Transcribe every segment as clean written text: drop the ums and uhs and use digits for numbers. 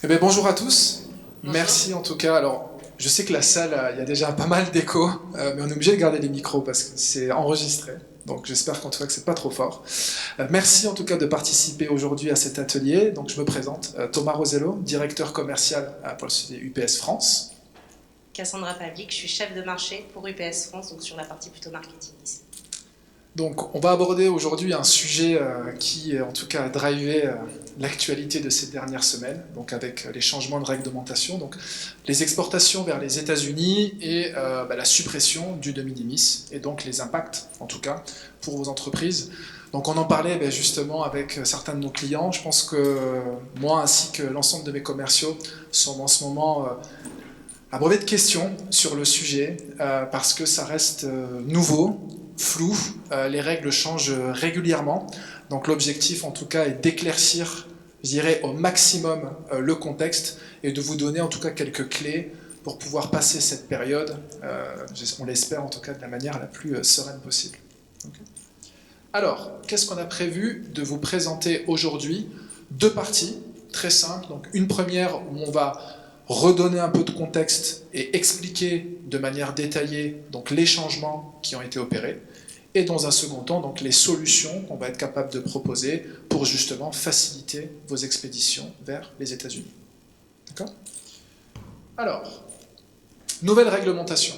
Eh bien, bonjour à tous. Bonjour. Merci en tout cas. Alors, je sais que la salle, il y a déjà pas mal d'écho, mais on est obligé de garder les micros parce que c'est enregistré. Donc, j'espère qu'en tout cas que c'est pas trop fort. Merci en tout cas de participer aujourd'hui à cet atelier. Donc, je me présente, Thomas Rosello, directeur commercial pour le société UPS France. Cassandra Pavlik, je suis chef de marché pour UPS France, donc sur la partie plutôt marketing ici. Donc, on va aborder aujourd'hui un sujet qui, en tout cas, a drivé l'actualité de ces dernières semaines, donc avec les changements de réglementation, donc les exportations vers les États-Unis et la suppression du de minimis, et donc les impacts, en tout cas, pour vos entreprises. Donc, on en parlait justement avec certains de nos clients. Je pense que moi, ainsi que l'ensemble de mes commerciaux, sont en ce moment abreuvés de questions sur le sujet, parce que ça reste nouveau, flou, les règles changent régulièrement, donc l'objectif en tout cas est d'éclaircir, je dirais, au maximum le contexte et de vous donner en tout cas quelques clés pour pouvoir passer cette période, on l'espère en tout cas de la manière la plus sereine possible. Okay. Alors, qu'est-ce qu'on a prévu de vous présenter aujourd'hui? Deux parties très simples, donc une première où on va redonner un peu de contexte et expliquer de manière détaillée donc, les changements qui ont été opérés, et dans un second temps, donc, les solutions qu'on va être capable de proposer pour justement faciliter vos expéditions vers les États-Unis. D'accord ? Alors, nouvelle réglementation.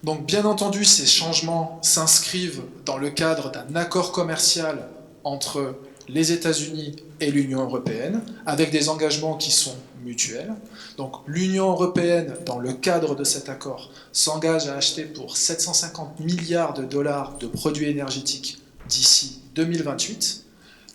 Donc, bien entendu, ces changements s'inscrivent dans le cadre d'un accord commercial entre les États-Unis et l'Union européenne, avec des engagements qui sont mutuels. Donc l'Union européenne, dans le cadre de cet accord, s'engage à acheter pour 750 milliards de dollars de produits énergétiques d'ici 2028.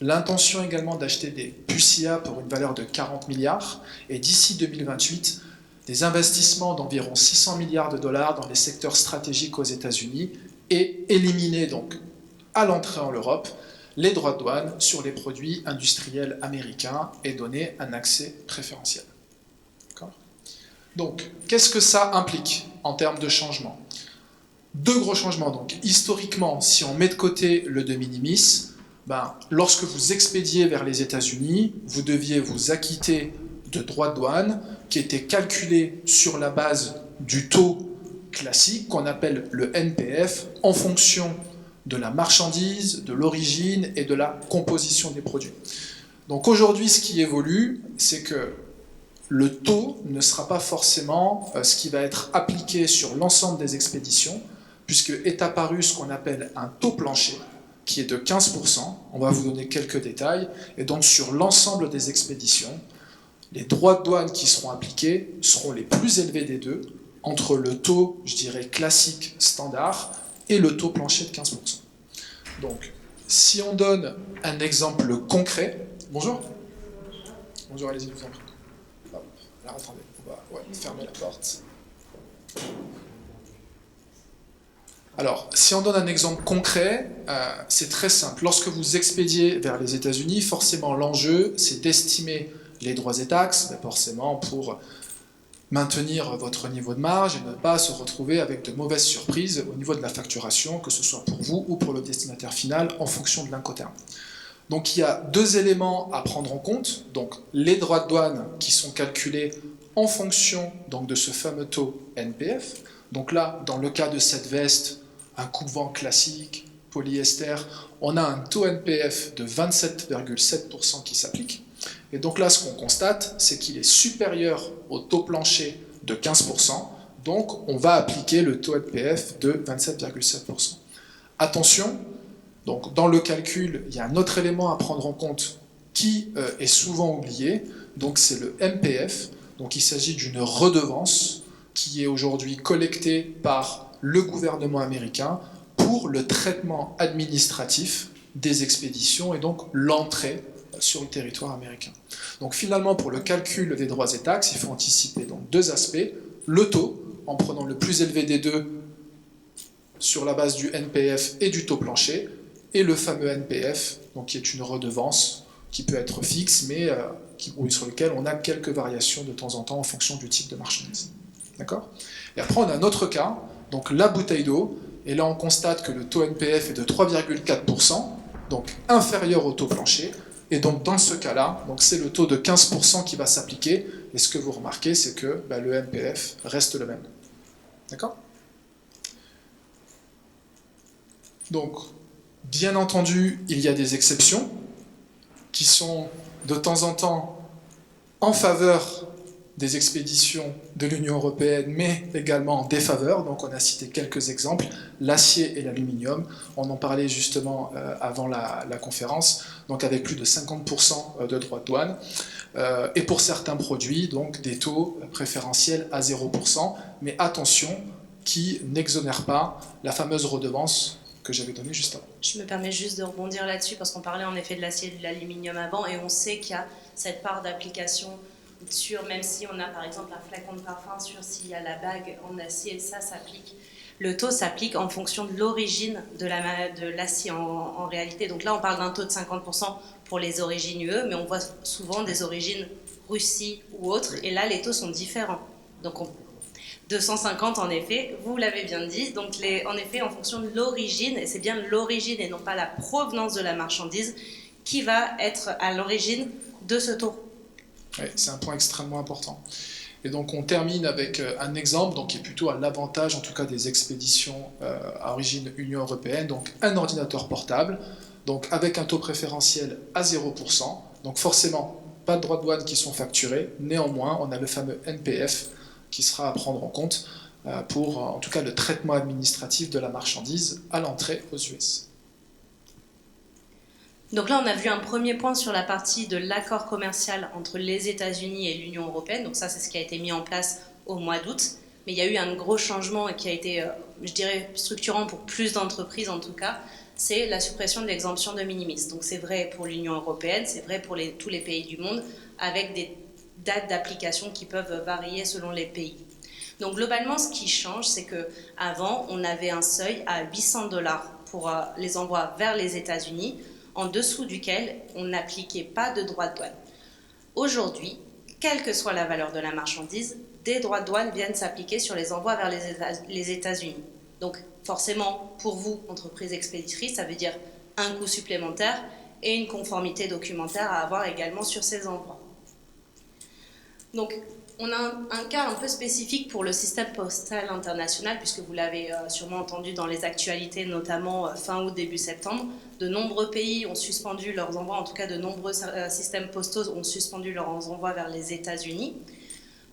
L'intention également d'acheter des PUCIA pour une valeur de 40 milliards, et d'ici 2028, des investissements d'environ 600 milliards de dollars dans les secteurs stratégiques aux États-Unis, et éliminer donc à l'entrée en Europe les droits de douane sur les produits industriels américains et donner un accès préférentiel. Donc, qu'est-ce que ça implique en termes de changement? Deux gros changements. Donc, historiquement, si on met de côté le de minimis, lorsque vous expédiez vers les États-Unis, vous deviez vous acquitter de droits de douane qui étaient calculés sur la base du taux classique qu'on appelle le NPF en fonction de la marchandise, de l'origine et de la composition des produits. Donc aujourd'hui, ce qui évolue, c'est que le taux ne sera pas forcément ce qui va être appliqué sur l'ensemble des expéditions, puisque est apparu ce qu'on appelle un taux plancher, qui est de 15%. On va vous donner quelques détails. Et donc sur l'ensemble des expéditions, les droits de douane qui seront appliqués seront les plus élevés des deux, entre le taux, je dirais, classique, standard, et le taux plancher de 15%. Donc, si on donne un exemple concret... Bonjour. Bonjour, allez-y, je vous en prie. Alors, attendez, on va fermer la porte. Alors, si on donne un exemple concret, c'est très simple. Lorsque vous expédiez vers les États-Unis, forcément, l'enjeu, c'est d'estimer les droits et taxes, forcément pour maintenir votre niveau de marge et ne pas se retrouver avec de mauvaises surprises au niveau de la facturation, que ce soit pour vous ou pour le destinataire final, en fonction de l'Incoterm. Donc il y a deux éléments à prendre en compte, donc les droits de douane qui sont calculés en fonction donc, de ce fameux taux NPF. Donc là, dans le cas de cette veste, un coupe-vent classique, polyester, on a un taux NPF de 27,7% qui s'applique. Et donc là, ce qu'on constate, c'est qu'il est supérieur au taux plancher de 15%, donc on va appliquer le taux NPF de 27,7%. Attention, donc dans le calcul, il y a un autre élément à prendre en compte qui est souvent oublié, donc c'est le MPF, donc il s'agit d'une redevance qui est aujourd'hui collectée par le gouvernement américain pour le traitement administratif des expéditions et donc l'entrée sur le territoire américain. Donc finalement, pour le calcul des droits et taxes, il faut anticiper donc deux aspects. Le taux, en prenant le plus élevé des deux sur la base du NPF et du taux plancher, et le fameux NPF, donc qui est une redevance qui peut être fixe, mais sur lequel on a quelques variations de temps en temps en fonction du type de marchandise. D'accord ? Et après, on a un autre cas, donc la bouteille d'eau, et là on constate que le taux NPF est de 3,4%, donc inférieur au taux plancher. Et donc dans ce cas-là, c'est le taux de 15% qui va s'appliquer. Et ce que vous remarquez, c'est que le MPF reste le même. D'accord ? Donc, bien entendu, il y a des exceptions qui sont de temps en temps en faveur des expéditions de l'Union européenne, mais également en défaveur. Donc on a cité quelques exemples, l'acier et l'aluminium. On en parlait justement avant la conférence, donc avec plus de 50% de droits de douane. Et pour certains produits, donc des taux préférentiels à 0%, mais attention, qui n'exonèrent pas la fameuse redevance que j'avais donnée juste avant. Je me permets juste de rebondir là-dessus, parce qu'on parlait en effet de l'acier et de l'aluminium avant, et on sait qu'il y a cette part d'application sur, même si on a par exemple un flacon de parfum, sur s'il y a la bague en acier, ça s'applique. Le taux s'applique en fonction de l'origine de l'acier en réalité. Donc là, on parle d'un taux de 50% pour les origines UE, mais on voit souvent des origines Russie ou autres, et là, les taux sont différents. Donc 250 en effet, vous l'avez bien dit, donc en effet en fonction de l'origine, et c'est bien l'origine et non pas la provenance de la marchandise qui va être à l'origine de ce taux. Oui, c'est un point extrêmement important. Et donc on termine avec un exemple donc, qui est plutôt à l'avantage en tout cas des expéditions à origine Union européenne, donc un ordinateur portable, donc avec un taux préférentiel à 0%, donc forcément pas de droits de douane qui sont facturés, néanmoins on a le fameux NPF qui sera à prendre en compte pour en tout cas le traitement administratif de la marchandise à l'entrée aux US. Donc là, on a vu un premier point sur la partie de l'accord commercial entre les États-Unis et l'Union européenne. Donc ça, c'est ce qui a été mis en place au mois d'août. Mais il y a eu un gros changement qui a été, je dirais, structurant pour plus d'entreprises en tout cas. C'est la suppression de l'exemption de minimis. Donc c'est vrai pour l'Union européenne, c'est vrai pour tous les pays du monde, avec des dates d'application qui peuvent varier selon les pays. Donc globalement, ce qui change, c'est qu'avant, on avait un seuil à $800 pour les envois vers les États-Unis, en dessous duquel on n'appliquait pas de droits de douane. Aujourd'hui, quelle que soit la valeur de la marchandise, des droits de douane viennent s'appliquer sur les envois vers les États-Unis. Donc forcément, pour vous, entreprise expéditrice, ça veut dire un coût supplémentaire et une conformité documentaire à avoir également sur ces envois. Donc on a un cas un peu spécifique pour le système postal international, puisque vous l'avez sûrement entendu dans les actualités, notamment fin août, début septembre. De nombreux pays ont suspendu leurs envois, en tout cas de nombreux systèmes postaux ont suspendu leurs envois vers les États-Unis,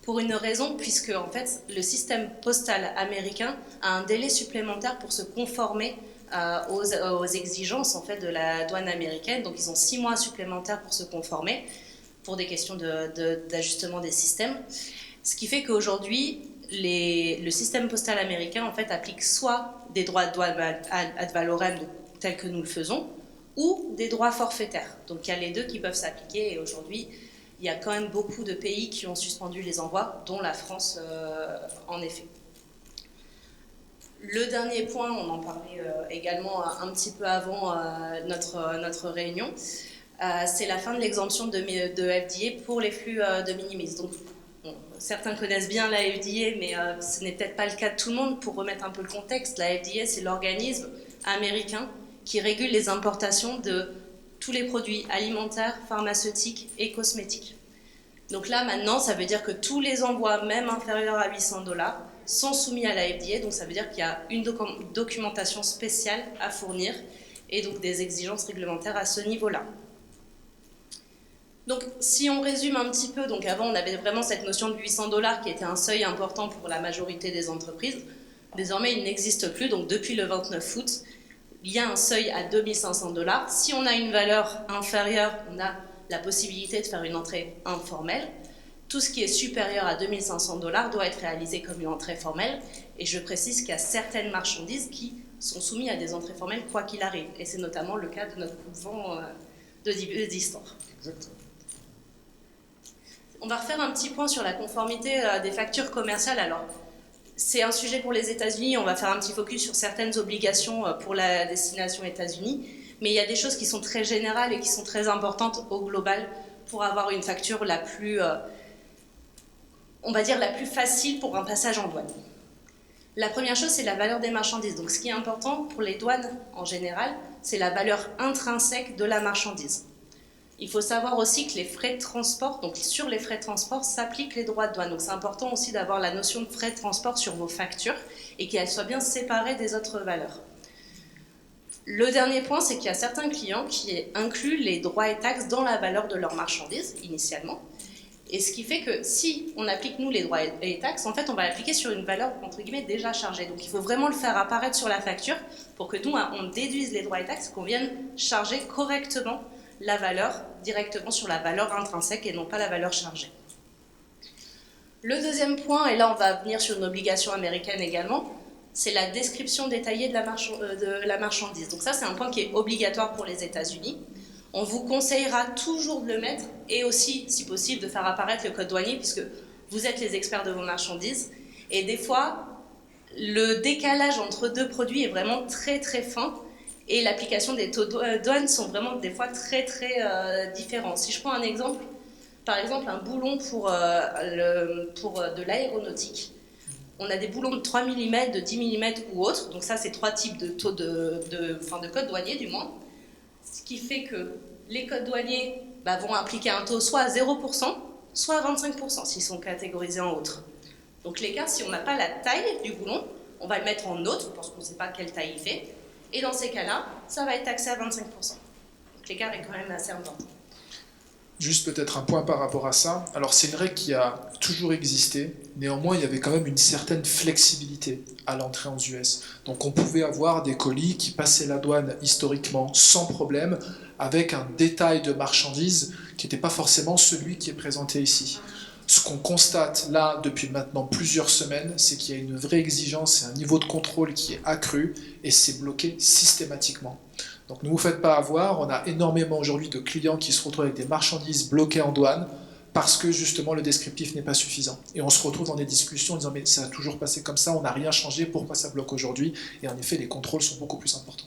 pour une raison, puisque en fait, le système postal américain a un délai supplémentaire pour se conformer aux exigences en fait, de la douane américaine. Donc ils ont 6 mois supplémentaires pour se conformer, pour des questions d'ajustement des systèmes. Ce qui fait qu'aujourd'hui, le système postal américain en fait, applique soit des droits de douane ad valorem tels que nous le faisons, ou des droits forfaitaires. Donc il y a les deux qui peuvent s'appliquer, et aujourd'hui, il y a quand même beaucoup de pays qui ont suspendu les envois, dont la France en effet. Le dernier point, on en parlait également un petit peu avant notre réunion, c'est la fin de l'exemption de FDA pour les flux de minimis. Donc, certains connaissent bien la FDA, mais ce n'est peut-être pas le cas de tout le monde. Pour remettre un peu le contexte, la FDA, c'est l'organisme américain qui régule les importations de tous les produits alimentaires, pharmaceutiques et cosmétiques. Donc là, maintenant, ça veut dire que tous les envois, même inférieurs à $800, sont soumis à la FDA. Donc ça veut dire qu'il y a une documentation spéciale à fournir et donc des exigences réglementaires à ce niveau-là. Donc, si on résume un petit peu, donc avant on avait vraiment cette notion de $800 qui était un seuil important pour la majorité des entreprises. Désormais, il n'existe plus. Donc, depuis le 29 août, il y a un seuil à $2 500. Si on a une valeur inférieure, on a la possibilité de faire une entrée informelle. Tout ce qui est supérieur à $2 500 doit être réalisé comme une entrée formelle. Et je précise qu'il y a certaines marchandises qui sont soumises à des entrées formelles quoi qu'il arrive. Et c'est notamment le cas de notre coupe-vent de d'histoire. Exactement. On va refaire un petit point sur la conformité des factures commerciales. Alors, c'est un sujet pour les États-Unis. On va faire un petit focus sur certaines obligations pour la destination États-Unis. Mais il y a des choses qui sont très générales et qui sont très importantes au global pour avoir une facture la plus, on va dire, la plus facile pour un passage en douane. La première chose, c'est la valeur des marchandises. Donc, ce qui est important pour les douanes en général, c'est la valeur intrinsèque de la marchandise. Il faut savoir aussi que les frais de transport, donc sur les frais de transport, s'appliquent les droits de douane. Donc c'est important aussi d'avoir la notion de frais de transport sur vos factures et qu'elles soient bien séparées des autres valeurs. Le dernier point, c'est qu'il y a certains clients qui incluent les droits et taxes dans la valeur de leur marchandise, initialement. Et ce qui fait que si on applique, nous, les droits et les taxes, en fait, on va l'appliquer sur une valeur, entre guillemets, déjà chargée. Donc il faut vraiment le faire apparaître sur la facture pour que nous, on déduise les droits et taxes, qu'on vienne charger correctement la valeur directement sur la valeur intrinsèque et non pas la valeur chargée. Le deuxième point, et là on va venir sur une obligation américaine également, c'est la description détaillée de la marchandise. Donc ça, c'est un point qui est obligatoire pour les États-Unis. On vous conseillera toujours de le mettre et aussi, si possible, de faire apparaître le code douanier puisque vous êtes les experts de vos marchandises. Et des fois, le décalage entre deux produits est vraiment très très fin et l'application des taux de douane sont vraiment des fois très très différents. Si je prends un exemple, par exemple un boulon pour de l'aéronautique, on a des boulons de 3 mm, de 10 mm ou autres, donc ça c'est 3 types de taux de code douanier du moins, ce qui fait que les codes douaniers vont appliquer un taux soit à 0%, soit à 25% s'ils sont catégorisés en autre. Donc l'écart, si on n'a pas la taille du boulon, on va le mettre en autre parce qu'on ne sait pas quelle taille il fait, et dans ces cas-là, ça va être taxé à 25%. Donc l'écart est quand même assez important. Juste peut-être un point par rapport à ça. Alors c'est une règle qui a toujours existé, néanmoins il y avait quand même une certaine flexibilité à l'entrée aux US. Donc on pouvait avoir des colis qui passaient la douane historiquement sans problème, avec un détail de marchandises qui n'était pas forcément celui qui est présenté ici. Ce qu'on constate là depuis maintenant plusieurs semaines, c'est qu'il y a une vraie exigence et un niveau de contrôle qui est accru et c'est bloqué systématiquement. Donc ne vous faites pas avoir, on a énormément aujourd'hui de clients qui se retrouvent avec des marchandises bloquées en douane parce que justement le descriptif n'est pas suffisant. Et on se retrouve dans des discussions en disant mais ça a toujours passé comme ça, on n'a rien changé, pourquoi ça bloque aujourd'hui? Et en effet les contrôles sont beaucoup plus importants.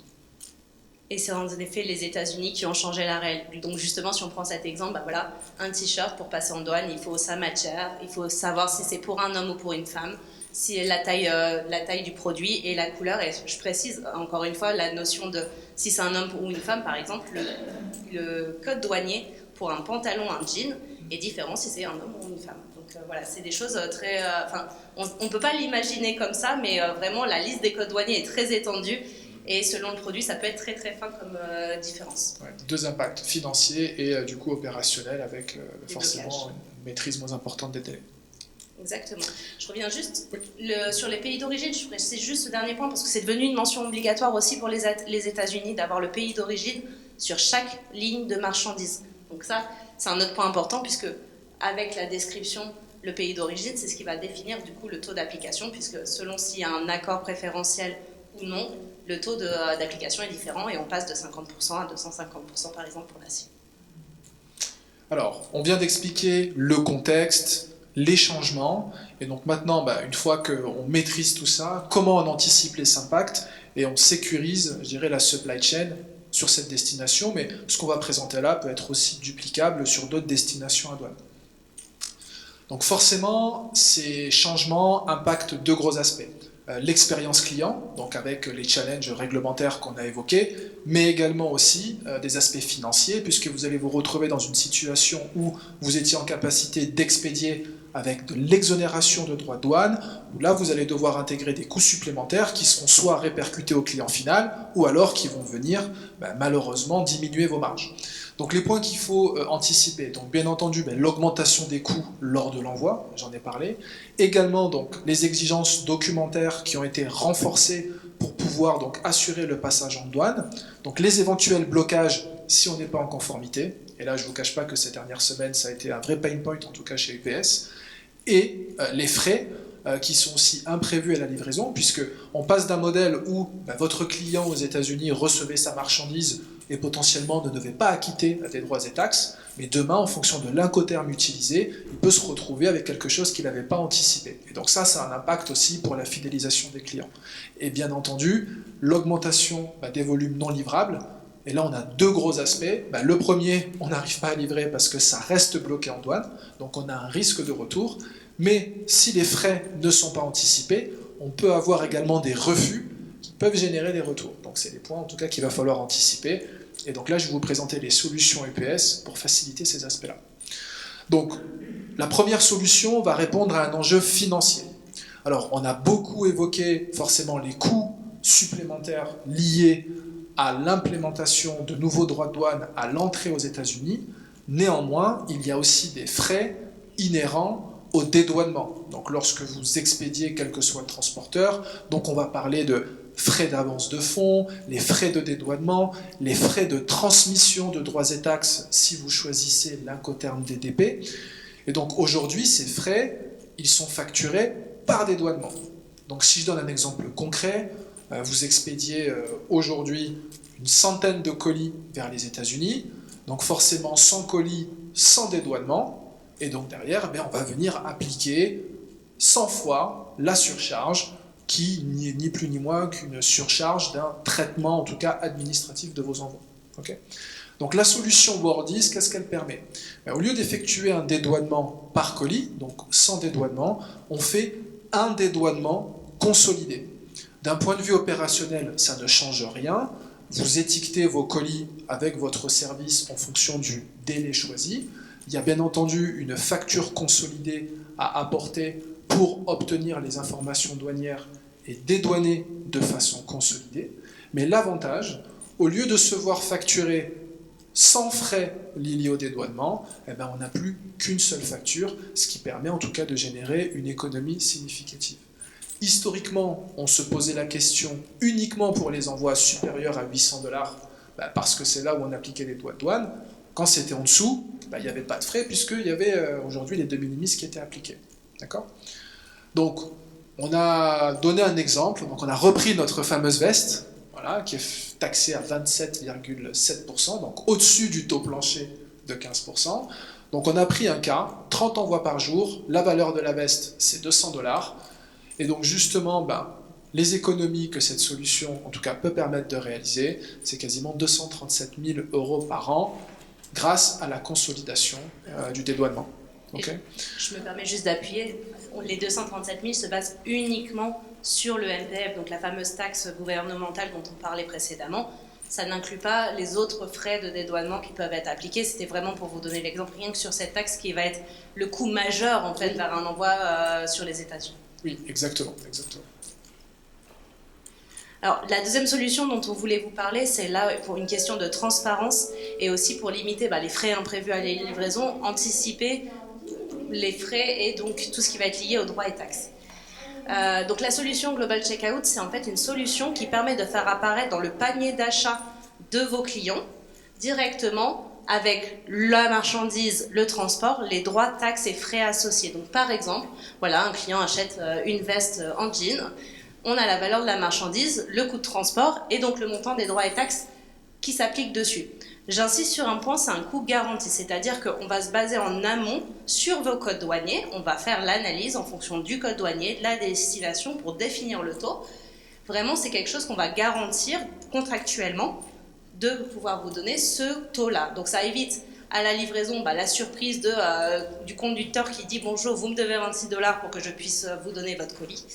Et c'est en effet les États-Unis qui ont changé la règle. Donc justement, si on prend cet exemple, voilà, un t-shirt pour passer en douane, il faut sa matière, il faut savoir si c'est pour un homme ou pour une femme, si la taille du produit et la couleur. Et je précise encore une fois la notion de si c'est un homme ou une femme, par exemple, le code douanier pour un pantalon, un jean est différent si c'est un homme ou une femme. Donc voilà, c'est des choses très. On ne peut pas l'imaginer comme ça, mais vraiment la liste des codes douaniers est très étendue. Et selon le produit, ça peut être très très fin comme différence. Ouais, deux impacts, financiers et du coup opérationnels avec forcément une maîtrise moins importante des délais. Exactement. Je reviens juste sur les pays d'origine, je précise juste ce dernier point parce que c'est devenu une mention obligatoire aussi pour les États-Unis d'avoir le pays d'origine sur chaque ligne de marchandise. Donc ça, c'est un autre point important puisque avec la description, le pays d'origine, c'est ce qui va définir du coup le taux d'application puisque selon s'il y a un accord préférentiel ou non, le taux d'application est différent et on passe de 50% à 250% par exemple pour l'acier. Alors, on vient d'expliquer le contexte, les changements, et donc maintenant, une fois qu'on maîtrise tout ça, comment on anticipe les impacts et on sécurise, je dirais, la supply chain sur cette destination, mais ce qu'on va présenter là peut être aussi duplicable sur d'autres destinations à douane. Donc forcément, ces changements impactent deux gros aspects. L'expérience client, donc avec les challenges réglementaires qu'on a évoqués, mais également aussi des aspects financiers, puisque vous allez vous retrouver dans une situation où vous étiez en capacité d'expédier avec de l'exonération de droits de douane, où là vous allez devoir intégrer des coûts supplémentaires qui seront soit répercutés au client final, ou alors qui vont venir malheureusement diminuer vos marges. Donc les points qu'il faut anticiper, donc bien entendu l'augmentation des coûts lors de l'envoi, j'en ai parlé, également donc les exigences documentaires qui ont été renforcées pour pouvoir donc assurer le passage en douane, donc les éventuels blocages si on n'est pas en conformité, et là je ne vous cache pas que ces dernières semaines ça a été un vrai pain point en tout cas chez UPS, et les frais qui sont aussi imprévus à la livraison, puisque on passe d'un modèle où votre client aux États-Unis recevait sa marchandise et potentiellement ne devait pas acquitter des droits et taxes, mais demain, en fonction de l'incoterm utilisé, il peut se retrouver avec quelque chose qu'il n'avait pas anticipé. Et donc ça a un impact aussi pour la fidélisation des clients. Et bien entendu, l'augmentation des volumes non livrables, et là on a deux gros aspects. Le premier, on n'arrive pas à livrer parce que ça reste bloqué en douane, donc on a un risque de retour, mais si les frais ne sont pas anticipés, on peut avoir également des refus qui peuvent générer des retours. Donc c'est des points en tout cas qu'il va falloir anticiper. Et donc là, je vais vous présenter les solutions EPS pour faciliter ces aspects-là. Donc, la première solution va répondre à un enjeu financier. Alors, on a beaucoup évoqué forcément les coûts supplémentaires liés à l'implémentation de nouveaux droits de douane à l'entrée aux États-Unis. Néanmoins, il y a aussi des frais inhérents au dédouanement. Donc, lorsque vous expédiez quel que soit le transporteur, donc on va parler de frais d'avance de fonds, les frais de dédouanement, les frais de transmission de droits et taxes si vous choisissez l'Incoterm DDP. Et donc aujourd'hui, ces frais, ils sont facturés par dédouanement. Donc si je donne un exemple concret, vous expédiez aujourd'hui une centaine de colis vers les États-Unis, donc forcément 100 colis sans dédouanement, et donc derrière, on va venir appliquer 100 fois la surcharge qui n'est ni plus ni moins qu'une surcharge d'un traitement, en tout cas administratif, de vos envois. Okay. Donc la solution Wordis, qu'est-ce qu'elle permet? Au lieu d'effectuer un dédouanement par colis, donc sans dédouanement, on fait un dédouanement consolidé. D'un point de vue opérationnel, ça ne change rien. Vous étiquetez vos colis avec votre service en fonction du délai choisi. Il y a bien entendu une facture consolidée à apporter pour obtenir les informations douanières et dédouaner de façon consolidée. Mais l'avantage, au lieu de se voir facturer sans frais liés au dédouanement, on n'a plus qu'une seule facture, ce qui permet en tout cas de générer une économie significative. Historiquement, on se posait la question uniquement pour les envois supérieurs à 800 $, parce que c'est là où on appliquait les droits de douane. Quand c'était en dessous, il n'y avait pas de frais, puisqu'il y avait aujourd'hui les de minimis qui étaient appliqués. D'accord ? Donc, on a donné un exemple. Donc, on a repris notre fameuse veste, voilà, qui est taxée à 27,7%, donc au-dessus du taux plancher de 15%. Donc, on a pris un cas, 30 envois par jour, la valeur de la veste, c'est 200 $. Et donc, justement, les économies que cette solution, en tout cas, peut permettre de réaliser, c'est quasiment 237 000 € par an, grâce à la consolidation du dédouanement. Okay. Je me permets juste d'appuyer, les 237 000 se basent uniquement sur le MPF, donc la fameuse taxe gouvernementale dont on parlait précédemment. Ça n'inclut pas les autres frais de dédouanement qui peuvent être appliqués. C'était vraiment pour vous donner l'exemple, rien que sur cette taxe qui va être le coût majeur en fait, vers un envoi sur les États-Unis. Oui, exactement, exactement. Alors, la deuxième solution dont on voulait vous parler, c'est là pour une question de transparence et aussi pour limiter les frais imprévus à la livraison, anticiper les frais et donc tout ce qui va être lié aux droits et taxes. Donc la solution Global Checkout, c'est en fait une solution qui permet de faire apparaître dans le panier d'achat de vos clients directement avec la marchandise, le transport, les droits, taxes et frais associés. Donc par exemple, voilà, un client achète une veste en jean, on a la valeur de la marchandise, le coût de transport et donc le montant des droits et taxes qui s'appliquent dessus. J'insiste sur un point, c'est un coût garanti, c'est-à-dire qu'on va se baser en amont sur vos codes douaniers, on va faire l'analyse en fonction du code douanier, de la destination pour définir le taux. Vraiment, c'est quelque chose qu'on va garantir contractuellement de pouvoir vous donner ce taux-là. Donc ça évite à la livraison la surprise du conducteur qui dit « Bonjour, vous me devez 26 $ pour que je puisse vous donner votre colis ».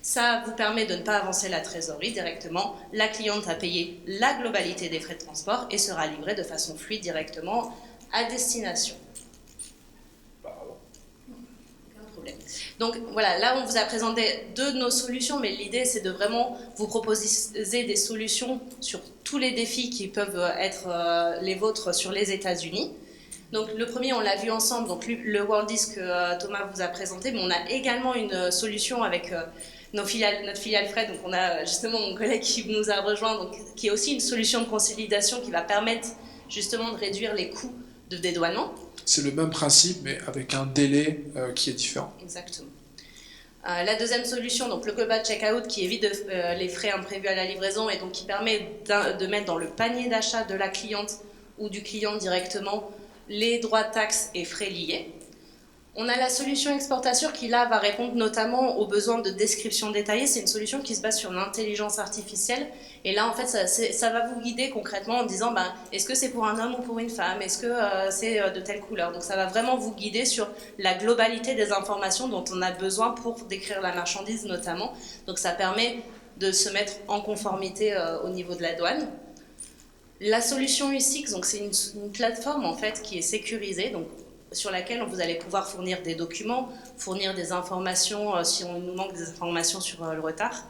Ça vous permet de ne pas avancer la trésorerie directement. La cliente a payé la globalité des frais de transport et sera livrée de façon fluide directement à destination. Aucun problème. Donc voilà, là on vous a présenté deux de nos solutions, mais l'idée c'est de vraiment vous proposer des solutions sur tous les défis qui peuvent être les vôtres sur les États-Unis. Donc le premier, on l'a vu ensemble, donc le Wordis que Thomas vous a présenté, mais on a également une solution avec notre filiale Fred. Donc on a justement mon collègue qui nous a rejoint, donc, qui est aussi une solution de consolidation qui va permettre justement de réduire les coûts de dédouanement. C'est le même principe, mais avec un délai qui est différent. Exactement. La deuxième solution, donc le Global Checkout, qui évite les frais imprévus à la livraison et donc qui permet de mettre dans le panier d'achat de la cliente ou du client directement les droits, taxes et frais liés. On a la solution Exportassure qui là va répondre notamment aux besoins de description détaillée. C'est une solution qui se base sur l'intelligence artificielle et là en fait ça va vous guider concrètement en disant est-ce que c'est pour un homme ou pour une femme, est-ce que c'est de telle couleur. Donc ça va vraiment vous guider sur la globalité des informations dont on a besoin pour décrire la marchandise notamment. Donc ça permet de se mettre en conformité au niveau de la douane. La solution USIX, donc c'est une plateforme en fait qui est sécurisée, donc sur laquelle vous allez pouvoir fournir des documents, fournir des informations si on nous manque des informations sur le retard.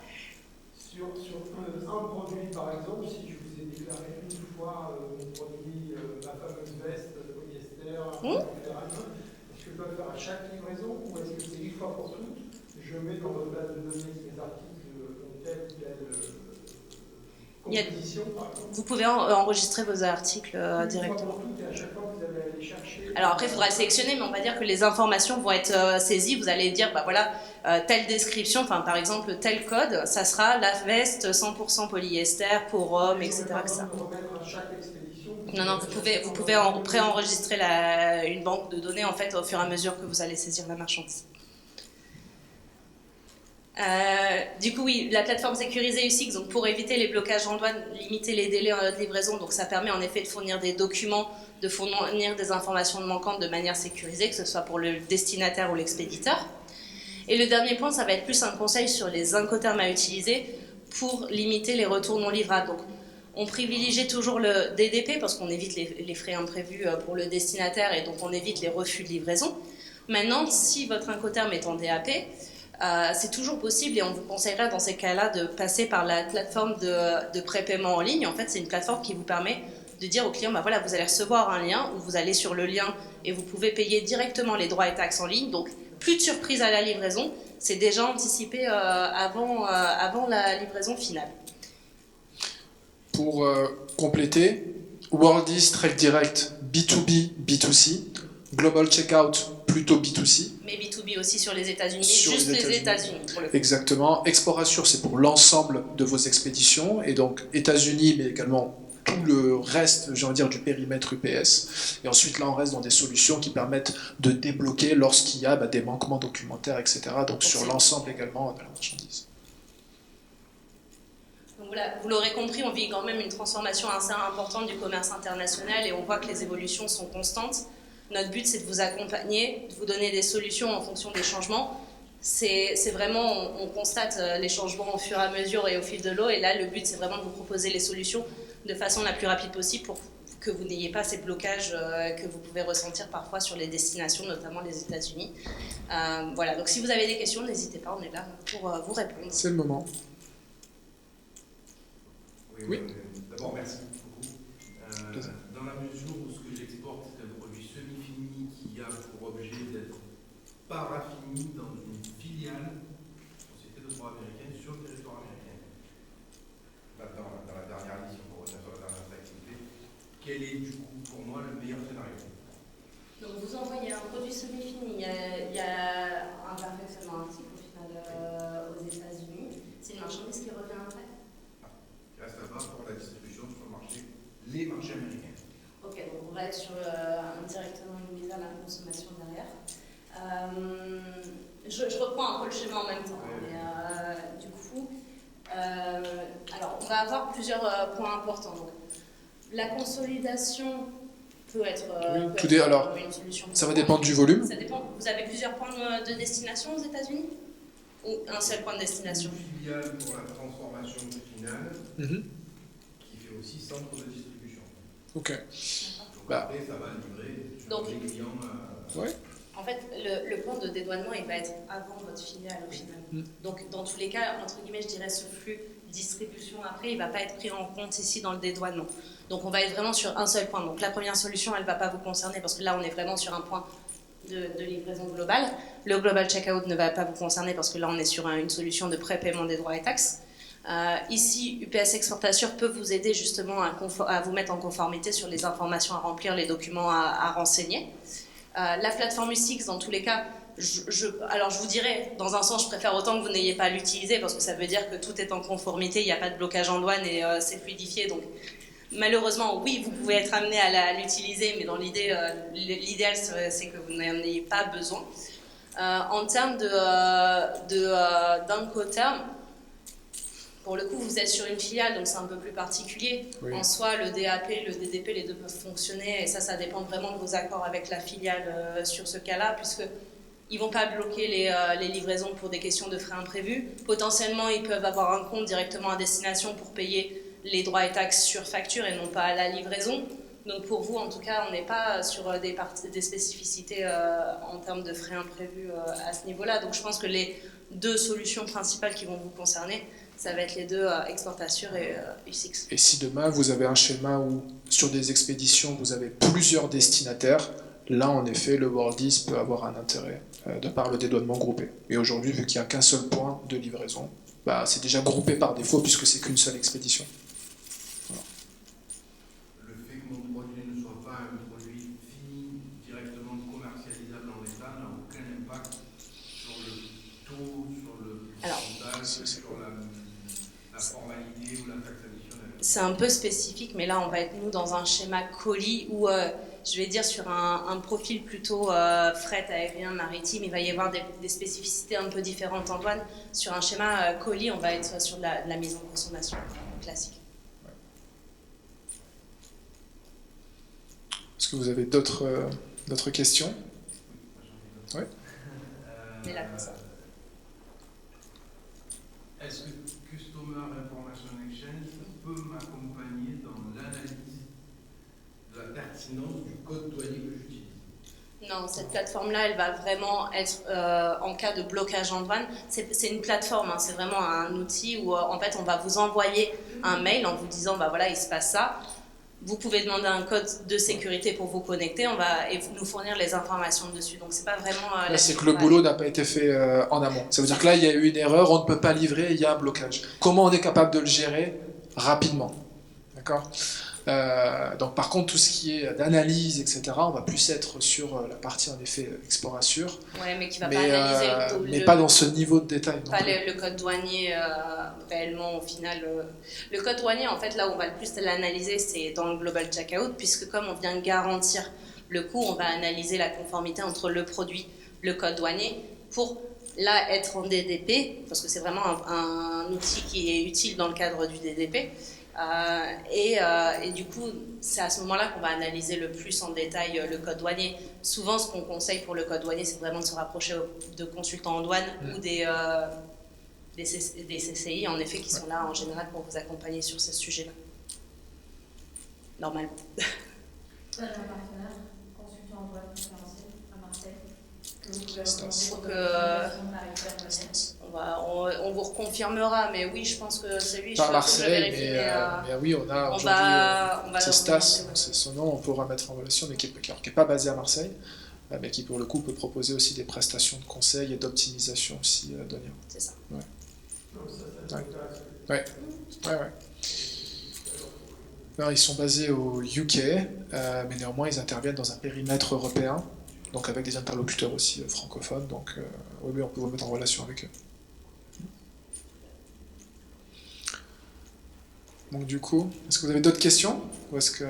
Sur un produit, par exemple, si je vous ai déclaré une fois mon produit, ma fameuse veste polyester, est-ce que je dois le faire à chaque livraison ou est-ce que c'est une fois pour toutes? Je mets dans votre base de données que mes articles ont telle ou telle composition, par exemple. Vous pouvez enregistrer vos articles directement. Une fois pour toutes et à chaque fois vous allez aller chercher. Alors après, il faudra sélectionner, mais on va dire que les informations vont être saisies. Vous allez dire, bah voilà, telle description, enfin par exemple tel code, ça sera la veste 100% polyester pour hommes, etc. Non, non, vous pouvez préenregistrer une banque de données en fait au fur et à mesure que vous allez saisir la marchandise. Du coup, oui, la plateforme sécurisée USIX, donc pour éviter les blocages en douane, limiter les délais de livraison, donc ça permet en effet de fournir des documents, de fournir des informations manquantes de manière sécurisée, que ce soit pour le destinataire ou l'expéditeur. Et le dernier point, ça va être plus un conseil sur les incoterms à utiliser pour limiter les retours non livrables. Donc, on privilégie toujours le DDP parce qu'on évite les frais imprévus pour le destinataire et donc on évite les refus de livraison. Maintenant, si votre incoterm est en DAP, c'est toujours possible et on vous conseillera dans ces cas-là de passer par la plateforme de prépaiement en ligne. En fait, c'est une plateforme qui vous permet de dire au client, bah voilà, vous allez recevoir un lien où vous allez sur le lien et vous pouvez payer directement les droits et taxes en ligne. Donc, plus de surprise à la livraison, c'est déjà anticipé avant la livraison finale. Pour compléter, Worldis Trade Direct B2B, B2C, Global Checkout plutôt B2C. Mais B2B aussi sur les États-Unis, juste les États-Unis. Exactement. Export Assure, c'est pour l'ensemble de vos expéditions, et donc États-Unis, mais également tout le reste, j'ai envie de dire, du périmètre UPS. Et ensuite, là, on reste dans des solutions qui permettent de débloquer lorsqu'il y a des manquements documentaires, etc. Donc sur l'ensemble également de la marchandise. Donc voilà, vous l'aurez compris, on vit quand même une transformation assez importante du commerce international et on voit que les évolutions sont constantes. Notre but, c'est de vous accompagner, de vous donner des solutions en fonction des changements. C'est vraiment, on constate les changements au fur et à mesure et au fil de l'eau. Et là, le but, c'est vraiment de vous proposer les solutions de façon la plus rapide possible pour que vous n'ayez pas ces blocages que vous pouvez ressentir parfois sur les destinations, notamment les États-Unis. Voilà, donc si vous avez des questions, n'hésitez pas, on est là pour vous répondre. C'est le moment. Oui. D'abord, merci beaucoup. Dans la mesure où ce que j'exporte est un produit semi-fini qui a pour objet d'être parafini dans une filiale société de droit américaine sur le territoire américain. Dans la dernière liste, pour revenir sur la dernière activité, quel est du coup pour moi le meilleur scénario? Donc vous envoyez un produit semi-fini, il y a un perfectionnement article au final aux États-Unis. C'est une marchandise qui revient après? Qui reste là-bas pour la distribution sur le marché, les marchés américains. Ok, donc on va être sur indirectement une mise à la consommation derrière. Je reprends un peu le schéma en même temps, mais du coup, alors on va avoir plusieurs points importants. Donc, la consolidation peut être, une solution. Ça va dépendre du volume. Ça dépend. Vous avez plusieurs points de destination aux États-Unis ou un seul point de destination? Une filiale pour la transformation finale qui fait aussi centre de distribution. Ok. Donc après, ça va livrer sur les clients. Ouais. En fait, le point de dédouanement, il va être avant votre filiale au final. Donc, dans tous les cas, entre guillemets, je dirais ce flux distribution après, il ne va pas être pris en compte ici dans le dédouanement. Donc, on va être vraiment sur un seul point. Donc, la première solution, elle ne va pas vous concerner parce que là, on est vraiment sur un point de livraison globale. Le global checkout ne va pas vous concerner parce que là, on est sur une solution de prépaiement des droits et taxes. Ici, UPS Exportassure peut vous aider justement à vous mettre en conformité sur les informations à remplir, les documents à renseigner. La plateforme USIX, dans tous les cas, alors je vous dirais, dans un sens, je préfère autant que vous n'ayez pas à l'utiliser parce que ça veut dire que tout est en conformité, il n'y a pas de blocage en douane et c'est fluidifié. Donc, malheureusement, oui, vous pouvez être amené à l'utiliser, mais dans l'idéal, c'est que vous n'en ayez pas besoin. En termes d'Incoterm, pour le coup, vous êtes sur une filiale, donc c'est un peu plus particulier. Oui. En soi, le DAP, le DDP, les deux peuvent fonctionner, et ça dépend vraiment de vos accords avec la filiale sur ce cas-là, puisqu'ils ne vont pas bloquer les livraisons pour des questions de frais imprévus. Potentiellement, ils peuvent avoir un compte directement à destination pour payer les droits et taxes sur facture et non pas à la livraison. Donc pour vous, en tout cas, on n'est pas sur des spécificités en termes de frais imprévus à ce niveau-là. Donc je pense que les deux solutions principales qui vont vous concerner, ça va être les deux, Exportassure et USIX. Et si demain vous avez un schéma où sur des expéditions vous avez plusieurs destinataires, là en effet le Worldis peut avoir un intérêt de par le dédouanement groupé. Mais aujourd'hui, vu qu'il n'y a qu'un seul point de livraison, bah, c'est déjà groupé par défaut puisque c'est qu'une seule expédition. Voilà. Le fait que mon produit ne soit pas un produit fini, directement commercialisable dans l'État, n'a aucun impact sur le taux, sur le pourcentage, sur la formalité ou la taxe additionnelle. C'est un peu spécifique, mais là on va être nous dans un schéma colis où je vais dire sur un profil plutôt fret aérien, maritime, il va y avoir des spécificités un peu différentes en douane. Sur un schéma colis, on va être sur de la mise en consommation classique. Est-ce que vous avez d'autres questions? Oui. Mais là, comme ça. Est-ce que Customer Information Exchange peut m'accompagner dans l'analyse de la pertinence du code douanier que j'utilise? Non, cette plateforme-là, elle va vraiment être, en cas de blocage en douane, c'est une plateforme, hein, c'est vraiment un outil où en fait on va vous envoyer un mail en vous disant bah voilà, il se passe ça. Vous pouvez demander un code de sécurité pour vous connecter, et nous fournir les informations dessus. Donc c'est pas vraiment. Là, c'est que le boulot n'a pas été fait en amont. Ça veut dire que là, il y a eu une erreur, on ne peut pas livrer, il y a un blocage. Comment on est capable de le gérer rapidement? D'accord? Donc par contre, tout ce qui est d'analyse, etc., on va plus être sur la partie en effet Exportassure. Ouais, mais qui va pas analyser mais pas dans ce niveau de détail. Pas le code douanier réellement au final. Le code douanier, en fait, là où on va le plus l'analyser, c'est dans le Global Checkout, puisque comme on vient garantir le coût, on va analyser la conformité entre le produit, le code douanier, pour là être en DDP, parce que c'est vraiment un outil qui est utile dans le cadre du DDP. Et du coup, c'est à ce moment-là qu'on va analyser le plus en détail le code douanier. Souvent, ce qu'on conseille pour le code douanier, c'est vraiment de se rapprocher de consultants en douane ou des CCI, en effet, qui sont là en général pour vous accompagner sur ces sujets-là. Normalement. Vous avez un partenaire, consultant en douane conférencier à Marseille, que vous pouvez on vous reconfirmera, mais oui, je pense que c'est lui. Par je Marseille, vérifie, mais oui, on a aujourd'hui c'est Stas, c'est son nom, on pourra mettre en relation, mais qui n'est pas basé à Marseille, mais qui pour le coup peut proposer aussi des prestations de conseil et d'optimisation aussi douanière. C'est ça. Ouais. Non, ça m'intéresse. Ouais. Alors, ils sont basés au UK, mais néanmoins ils interviennent dans un périmètre européen, donc avec des interlocuteurs aussi francophones, donc oui, on peut vous mettre en relation avec eux. Donc du coup, est-ce que vous avez d'autres questions? Ou est-ce que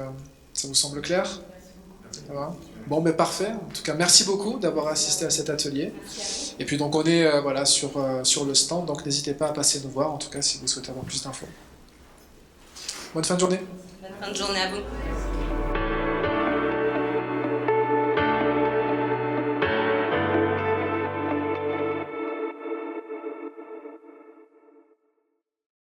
ça vous semble clair? Ça va? Bon, mais parfait. En tout cas, merci beaucoup d'avoir assisté à cet atelier. Et puis donc on est voilà, sur le stand, donc n'hésitez pas à passer nous voir, en tout cas si vous souhaitez avoir plus d'infos. Bonne fin de journée. Bonne fin de journée à vous.